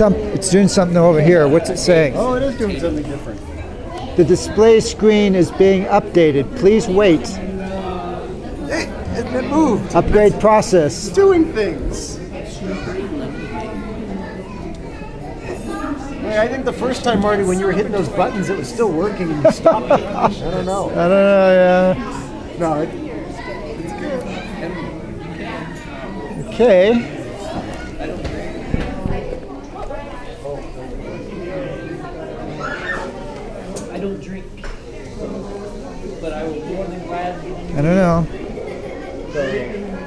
something over here. What's it saying? Oh, it is doing something different. The display screen is being updated. Please wait. It moved. Upgrade process. It's doing things. Hey, I think the first time, Marty, when you were hitting those buttons, it was still working and you stopped it. I don't know. I don't know, yeah. No, it's good. Okay. I don't drink, but I will more than gladly. I don't know.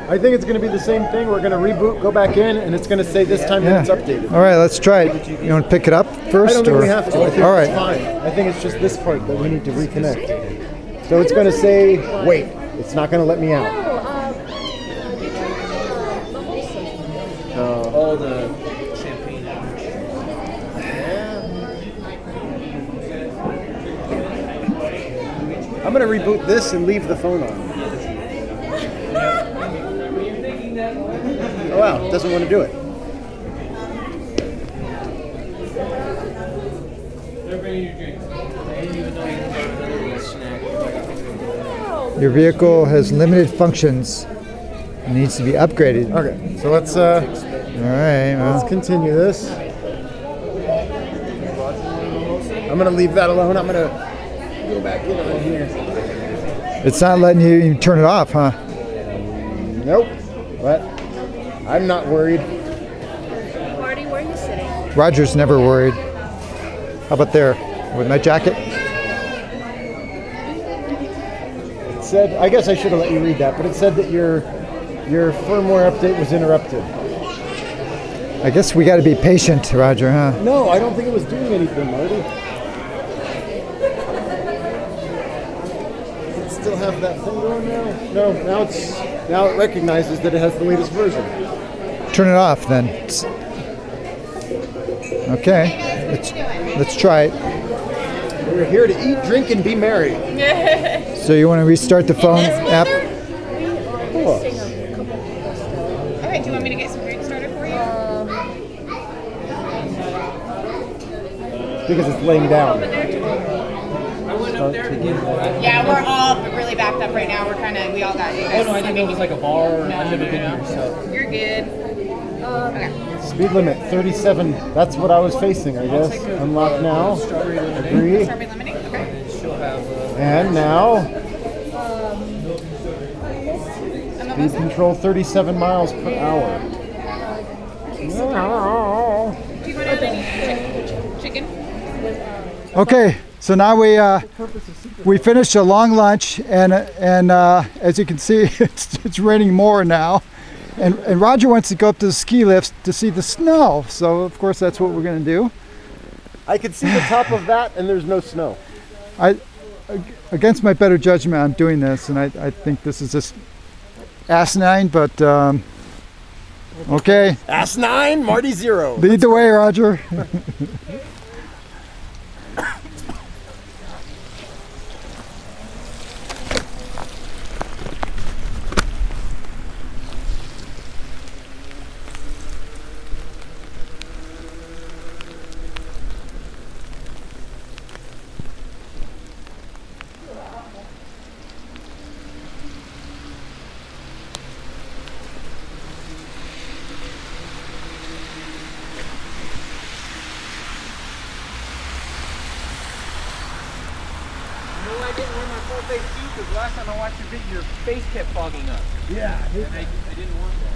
I think it's going to be the same thing. We're going to reboot, go back in, and it's going to say this time that it's updated. All right, let's try it. You want to pick it up first? I don't think we have to. I think all right. it's fine. I think it's just this part that we need to reconnect. So it's going to say, wait. It's not going to let me out. All the champagne. I'm going to reboot this and leave the phone on. Oh wow, it doesn't want to do it. Your vehicle has limited functions. It needs to be upgraded. Okay, so let's All right. let's Well, continue this. I'm going to leave that alone. I'm going to go back in on here. it's not letting you even turn it off, huh? Nope, but I'm not worried. Marty, where are you sitting? Roger's never worried. How about there with my jacket? It said, I guess I should have let you read that, but it said that your firmware update was interrupted. I guess we got to be patient, Roger, huh? No, I don't think it was doing anything, Marty. Does it still have that thing going now? No, now it recognizes that it has the latest version. Turn it off then. Okay. Let's try it. We're here to eat, drink, and be merry. So you want to restart the phone app? Cool. Okay, do you want me to get some drinks started for you? Because it's laying down. I went up there to get it. Yeah, we're all really backed up right now. We all got you guys. Oh no, I didn't know it was like a bar. No, I've never no, been no. here, so. You're good. Okay. Speed limit 37. That's what I was facing, I guess. Unlock now. Strawberry lemonade. Agree. Strawberry lemonade? Okay. She'll have. And now, And the speed control 37 miles per hour. Do you want any chicken? Okay. So now we finished a long lunch, and as you can see, it's raining more now. And Roger wants to go up to the ski lifts to see the snow. So of course that's what we're going to do. I could see the top of that, and there's no snow. Against my better judgment, I'm doing this, and I think this is just asinine, but okay. Ass9, Marty 0. Lead the way, Roger. I didn't wear my full face suit because last time I watched your video, your face kept fogging up. Yeah. And I didn't want that.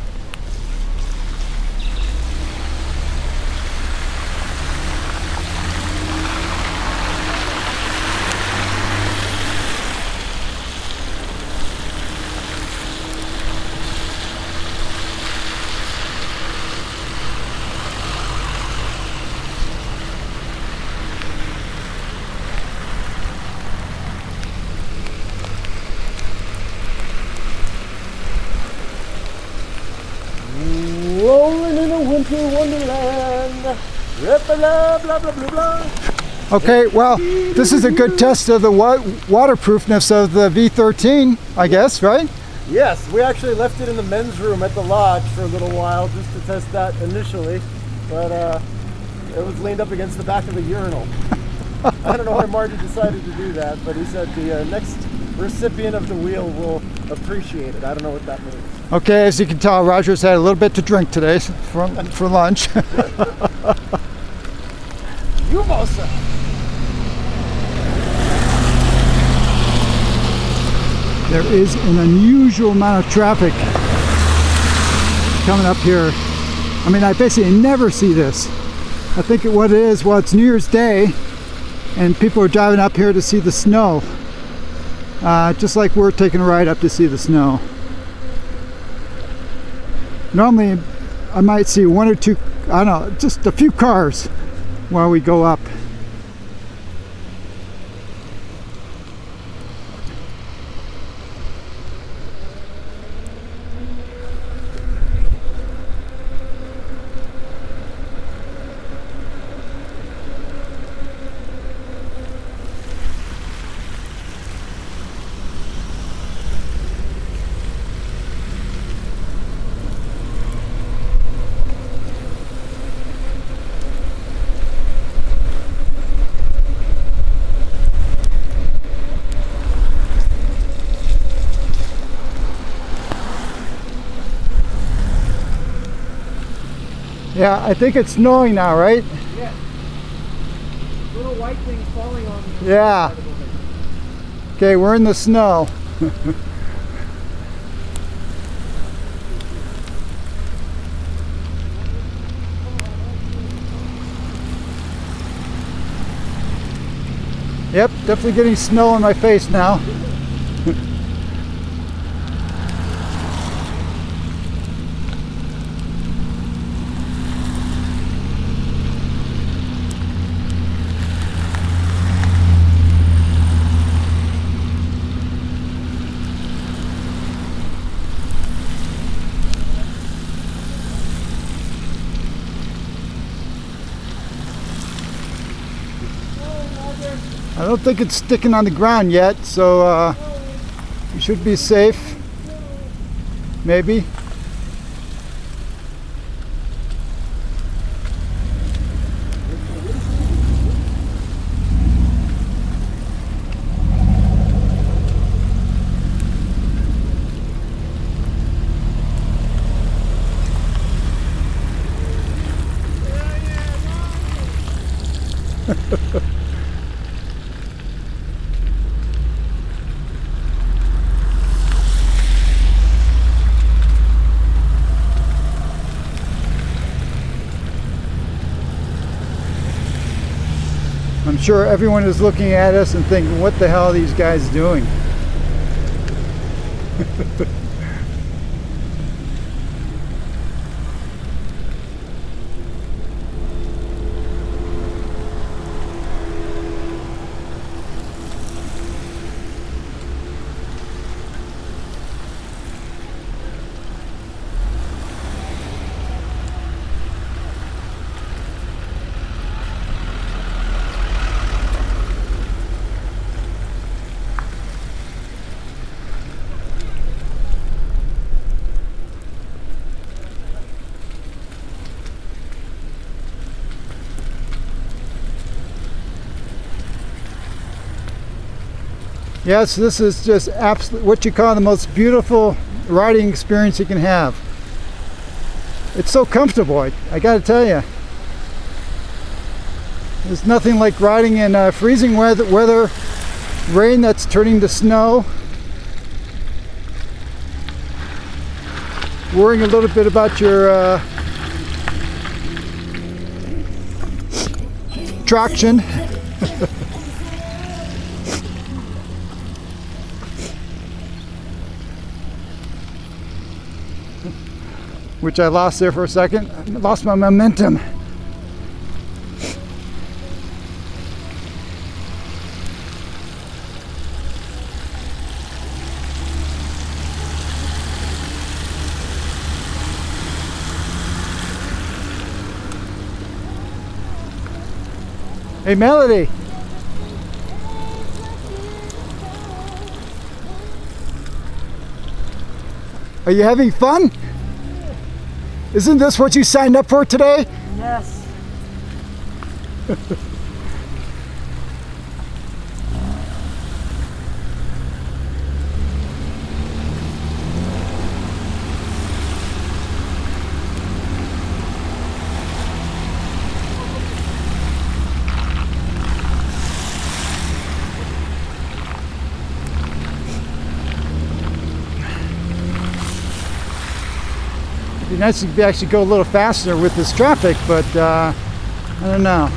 Rolling in a winter wonderland. Blah, blah, blah, blah, blah. Okay, well, this is a good test of the waterproofness of the V13, I guess, right? Yes, we actually left it in the men's room at the lodge for a little while just to test that initially, but it was leaned up against the back of the urinal. I don't know why Marty decided to do that, but he said the next recipient of the wheel will appreciate it. I don't know what that means. Okay, as you can tell, Roger's had a little bit to drink today for lunch. There is an unusual amount of traffic coming up here. I mean, I basically never see this. I think what it is, well, it's New Year's Day and people are driving up here to see the snow. Just like we're taking a ride up to see the snow. Normally I might see one or two, I don't know, just a few cars while we go up. Yeah, I think it's snowing now, right? Yeah. Little white things falling on the Yeah. Okay, we're in the snow. Yep, definitely getting snow on my face now. I don't think it's sticking on the ground yet, so you should be safe. Maybe. I'm sure everyone is looking at us and thinking, what the hell are these guys doing? Yes, this is just absolutely what you call the most beautiful riding experience you can have. It's so comfortable, I gotta tell you. There's nothing like riding in freezing weather, rain that's turning to snow. Worrying a little bit about your traction. Which I lost there for a second. I lost my momentum. Hey, Melody. Are you having fun? Isn't this what you signed up for today? Yes. be nice to actually go a little faster with this traffic, but I don't know.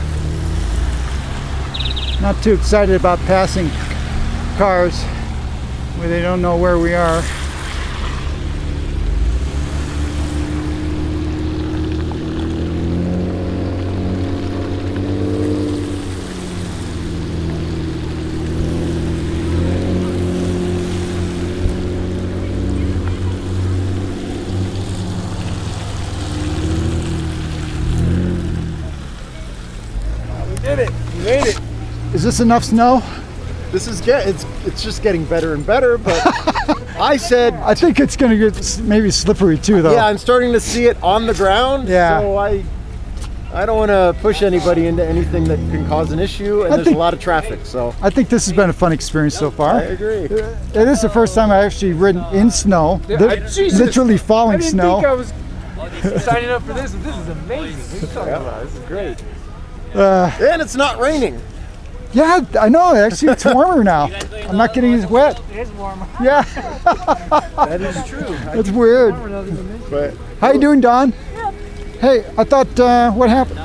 Not too excited about passing cars where they don't know where we are. We made it. Is this enough snow? This is it's just getting better and better, but I think it's going to get maybe slippery too, though. Yeah, I'm starting to see it on the ground. Yeah. So I don't want to push anybody into anything that can cause an issue, and there's a lot of traffic. So I think this has been a fun experience so far. I agree. It is the first time I've actually ridden in snow, literally falling snow. I think I was signing up for this, and this is amazing. What are you talking about? This is great. And it's not raining. Yeah, I know. Actually, it's warmer now. I'm not getting as wet. It is warmer. Yeah. That is true. That's weird. But How you doing, Don? Hey, I thought, what happened?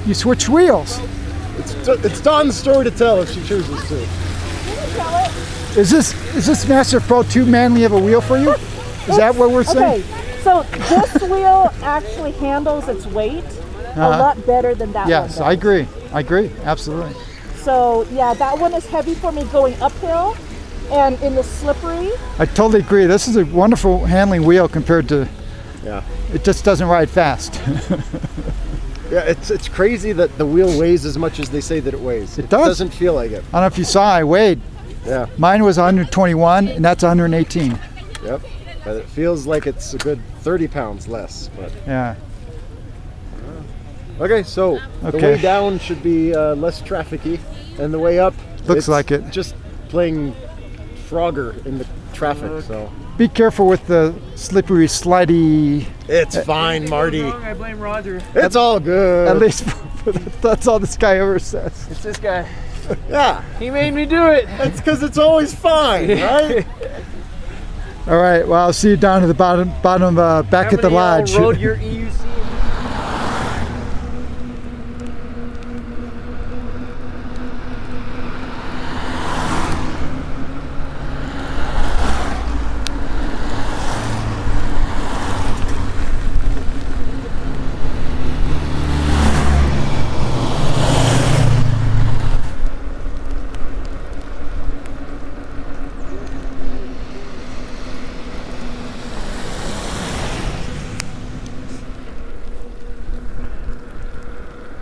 You switched wheels. it's Dawn's story to tell if she chooses to. Is this Master Pro 2 manly of a wheel for you? Is that what we're saying? Okay, so this wheel actually handles its weight a lot better than that one Yes, does. I agree. I agree. Absolutely. So yeah, that one is heavy for me going uphill and in the slippery. I totally agree. This is a wonderful handling wheel compared to, Yeah. it just doesn't ride fast. Yeah, it's crazy that the wheel weighs as much as they say that it weighs. It does. Doesn't feel like it. I don't know if you saw, I weighed. Yeah. Mine was 121 and that's 118. Yep. But it feels like it's a good 30 pounds less. But Yeah. okay, so the Okay. way down should be less trafficy, and the way up Looks it's like it. Just playing Frogger in the traffic. So Be careful with the slippery, slidey. it's fine, Marty. Wrong, I blame Roger. It's all good. At least that's all this guy ever says. It's this guy. Yeah, He made me do it. it's because it's always fine, right? All right. Well, I'll see you down at the bottom back at the lodge. Rode your EUC.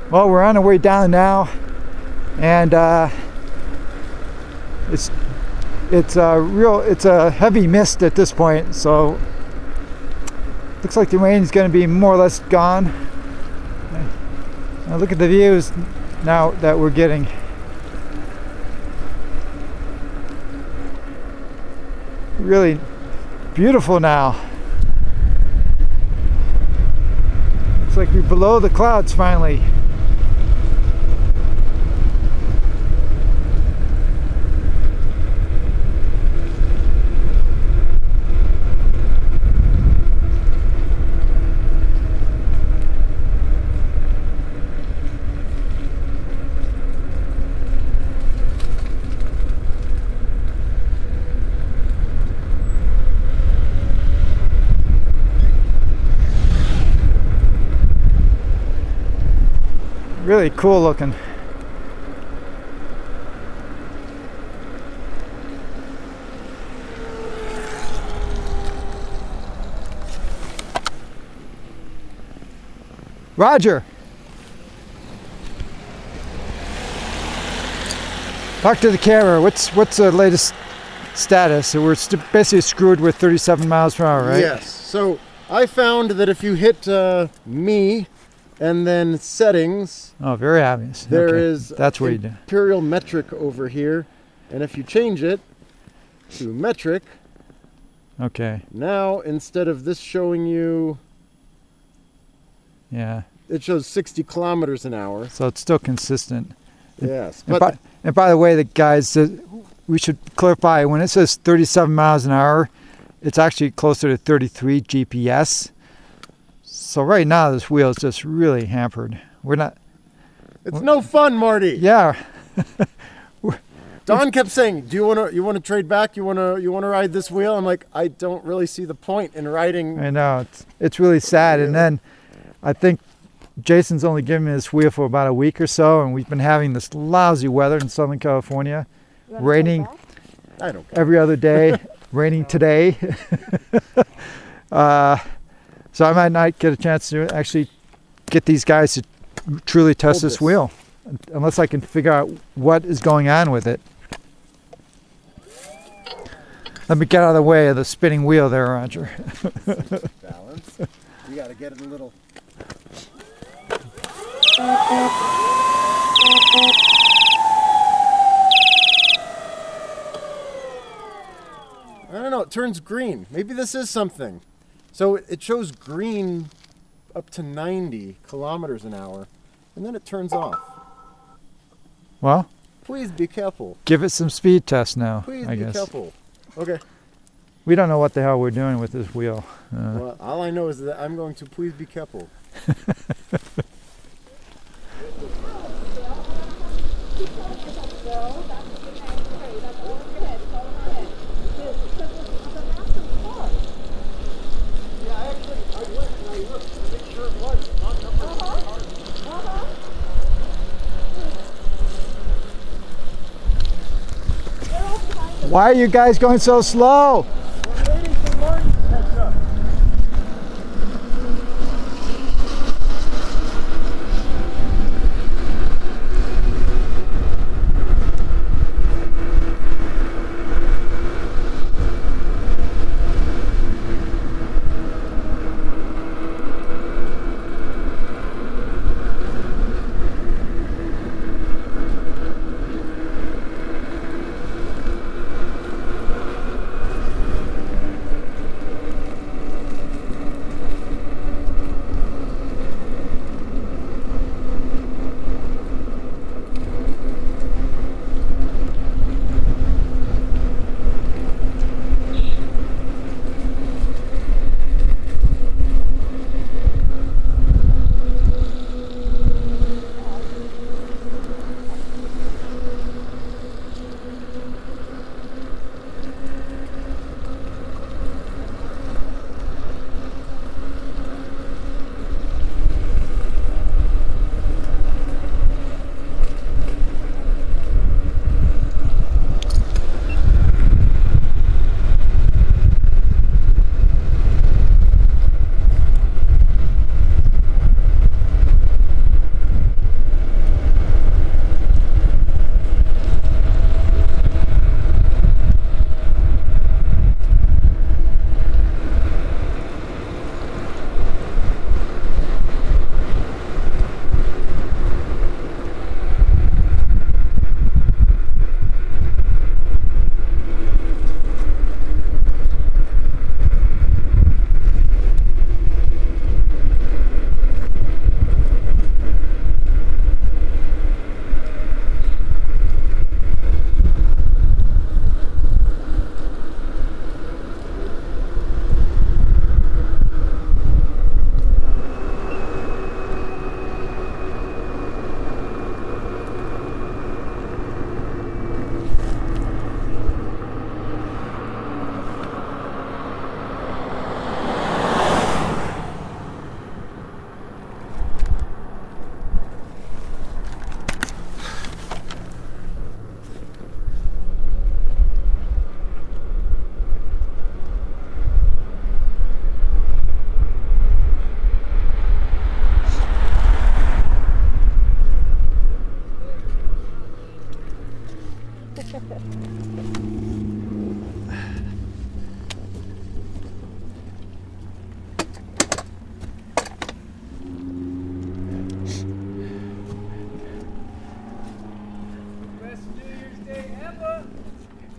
Well, we're on our way down now, and it's a heavy mist at this point. So looks like the rain's going to be more or less gone. Now look at the views now that we're getting. Really beautiful now. Looks like we're below the clouds finally. Really cool looking. Roger. Talk to the camera. What's the latest status? So we're basically screwed with 37 miles per hour, right? Yes. So I found that if you hit me and then settings, Oh, very obvious. there Okay. is That's what you do. imperial metric over here, and if you change it to metric, Okay. now instead of this showing you, Yeah. it shows 60 kilometers an hour. So it's still consistent. Yes, And but by the way, the guys, we should clarify, when it says 37 miles an hour, it's actually closer to 33 GPS. So right now this wheel is just really hampered. We're not. It's no fun, Marty. Yeah. Don kept saying, "Do you want to trade back? You want to ride this wheel?" I'm like, I don't really see the point in riding. I know, it's really sad. And then I think Jason's only given me this wheel for about a week or so, and we've been having this lousy weather in Southern California, raining I don't care. every other day, raining today. So I might not get a chance to actually get these guys to truly test this wheel, unless I can figure out what is going on with it. Let me get out of the way of the spinning wheel there, Roger. Balance. You got to get it a little. I don't know, it turns green. Maybe this is something. So it shows green up to 90 kilometers an hour, and then it turns off. Well, Please be careful. give it some speed test now, Please I be guess. careful. Okay. We don't know what the hell we're doing with this wheel. Well, all I know is that I'm going to please be careful. Why are you guys going so slow?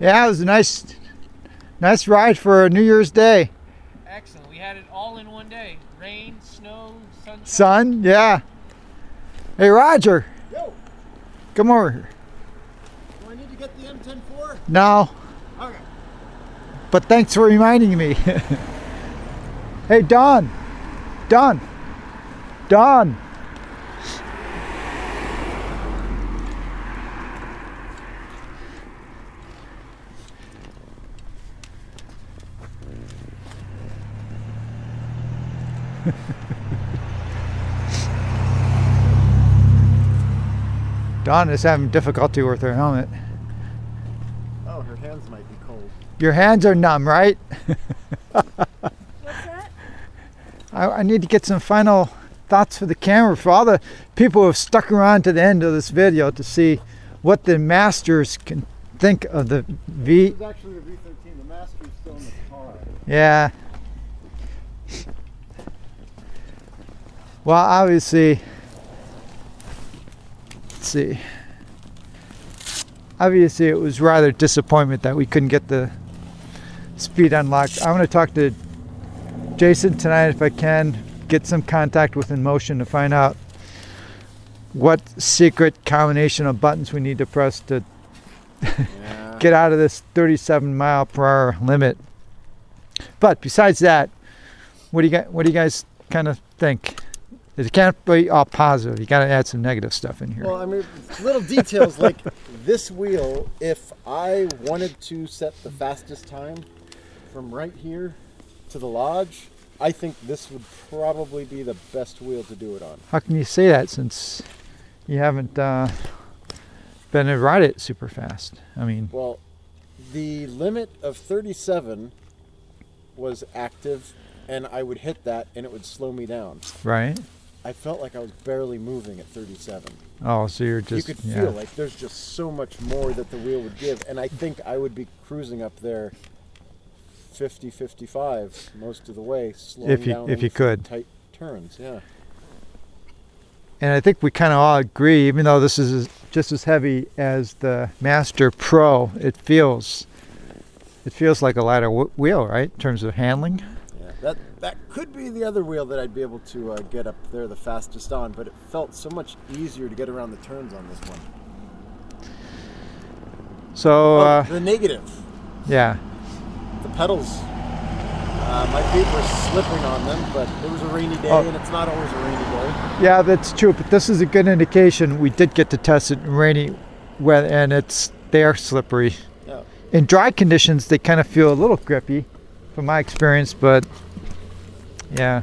Yeah, it was a nice ride for New Year's Day. Excellent. We had it all in one day. Rain, snow, sunshine. Sun, yeah. Hey, Roger. Yo, Come over here. do I need to get the M10-4? No, Okay. but thanks for reminding me. Hey, Don. Don. Don. Dawn is having difficulty with her helmet. Oh, her hands might be cold. Your hands are numb, right? What's that? I need to get some final thoughts for the camera for all the people who have stuck around to the end of this video to see what the masters can think of the V. This is actually the V13. The master's still in the car. Yeah. Well, obviously, let's see. Obviously, it was rather disappointment that we couldn't get the speed unlocked. I'm going to talk to Jason tonight if I can, get some contact with InMotion to find out what secret combination of buttons we need to press to get out of this 37 mile per hour limit. But besides that, what do you guys kind of think? It can't be all positive. You got to add some negative stuff in here. Well, I mean, little details like this wheel, if I wanted to set the fastest time from right here to the lodge, I think this would probably be the best wheel to do it on. How can you say that since you haven't been to ride it super fast? I mean, well, the limit of 37 was active, and I would hit that and it would slow me down. right? I felt like I was barely moving at 37. Oh, so you're just, You could yeah. feel like there's just so much more that the wheel would give, and I think I would be cruising up there 50, 55 most of the way, slowing down if you for could. tight turns, yeah. And I think we kind of all agree, even though this is just as heavy as the Master Pro, it feels like a lighter wheel, right, in terms of handling. Yeah, that could be the other wheel that I'd be able to get up there the fastest on, but it felt so much easier to get around the turns on this one. So, the negative, yeah. the pedals. My feet were slipping on them, but it was a rainy day, and it's not always a rainy day. Yeah, that's true, but this is a good indication. We did get to test it in rainy weather, and they are slippery. Yeah. In dry conditions, they kind of feel a little grippy, from my experience, but yeah.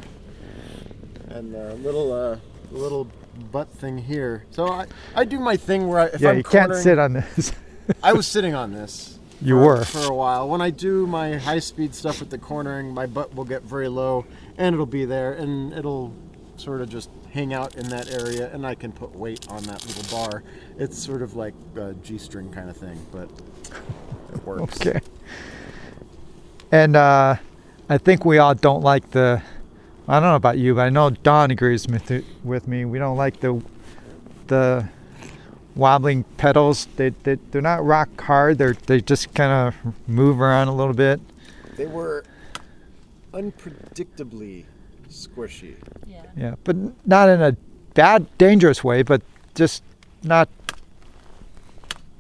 And the little butt thing here. So I do my thing where if yeah, I'm you can't cornering- sit on this. I was sitting on this. You were. For a while. When I do my high-speed stuff with the cornering, my butt will get very low, and it'll be there, and it'll sort of just hang out in that area, and I can put weight on that little bar. It's sort of like a G-string kind of thing, but it works. Okay. And I think we all don't like I don't know about you, but I know Don agrees with me. We don't like the wobbling pedals. They're not rock hard. They just kind of move around a little bit. They were unpredictably squishy. Yeah. Yeah, but not in a bad, dangerous way, but just not.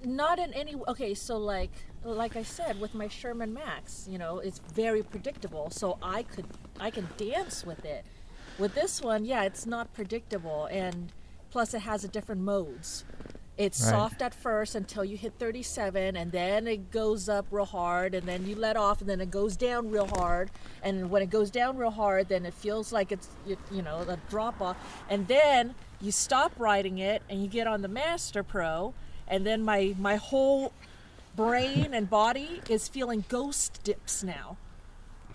Not in any. Okay, so like I said, with my Sherman Max, it's very predictable. So I can dance with it. With this one, yeah, it's not predictable, and plus it has a different modes. It's Right. soft at first until you hit 37, and then it goes up real hard, and then you let off, and then it goes down real hard. And when it goes down real hard, then it feels like it's a drop off, and then you stop riding it, and you get on the Master Pro, and then my whole brain and body is feeling ghost dips now,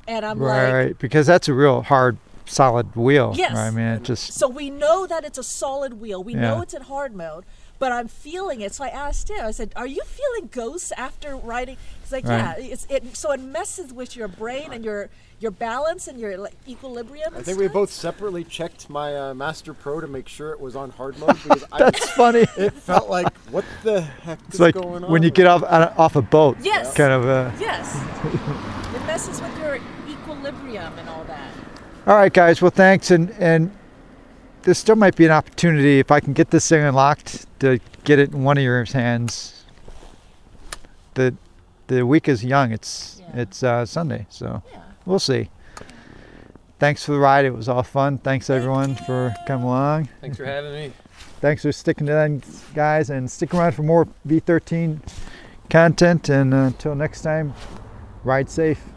and I'm like, Right, because that's a real hard, solid wheel. Yes. Right, I mean, it just. so we know that it's a solid wheel. We Yeah. know it's in hard mode, but I'm feeling it. So I asked him, I said, are you feeling ghosts after riding? He's like, Right. yeah. So it messes with your brain and your balance and your equilibrium. I and think we stuff. both separately checked my Master Pro to make sure it was on hard mode, because That's funny. it felt like, what the heck It's is like going on? when you get off a boat. Yes. Kind of. Yes. It messes with your equilibrium and all that. All right, guys. Well, thanks, and there still might be an opportunity if I can get this thing unlocked to get it in one of your hands. The week is young. It's Sunday, so Yeah. we'll see. thanks for the ride. It was all fun. Thanks everyone for coming along. Thanks for having me. Thanks for sticking to that, guys, and stick around for more V13 content. And until next time, ride safe.